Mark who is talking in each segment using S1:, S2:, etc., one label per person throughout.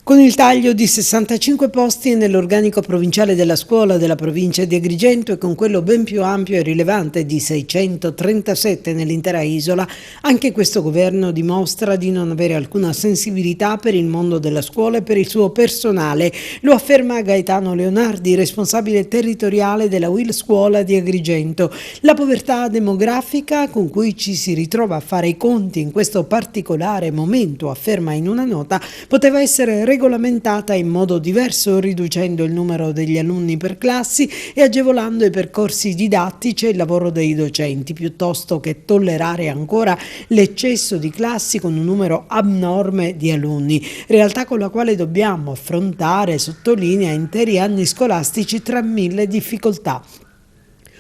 S1: Con il taglio di 65 posti nell'organico provinciale della scuola della provincia di Agrigento e con quello ben più ampio e rilevante di 637 nell'intera isola, anche questo governo dimostra di non avere alcuna sensibilità per il mondo della scuola e per il suo personale. Lo afferma Gaetano Leonardi, responsabile territoriale della UIL Scuola di Agrigento. La povertà demografica con cui ci si ritrova a fare i conti in questo particolare momento, afferma in una nota, poteva essere regolamentata in modo diverso, riducendo il numero degli alunni per classi e agevolando i percorsi didattici e il lavoro dei docenti, piuttosto che tollerare ancora l'eccesso di classi con un numero abnorme di alunni, realtà con la quale dobbiamo affrontare, sottolinea, interi anni scolastici tra mille difficoltà.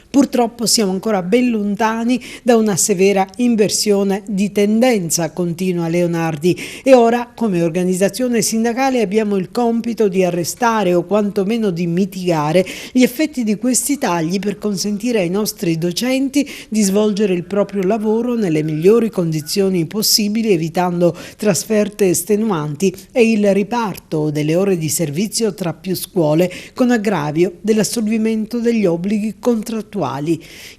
S1: Purtroppo siamo ancora ben lontani da una severa inversione di tendenza, continua Leonardi, e ora come organizzazione sindacale abbiamo il compito di arrestare o quantomeno di mitigare gli effetti di questi tagli per consentire ai nostri docenti di svolgere il proprio lavoro nelle migliori condizioni possibili, evitando trasferte estenuanti e il riparto delle ore di servizio tra più scuole con aggravio dell'assolvimento degli obblighi contrattuali.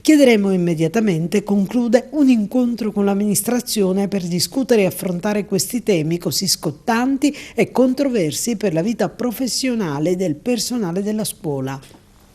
S1: Chiederemo immediatamente, conclude, un incontro con l'amministrazione per discutere e affrontare questi temi così scottanti e controversi per la vita professionale del personale della scuola.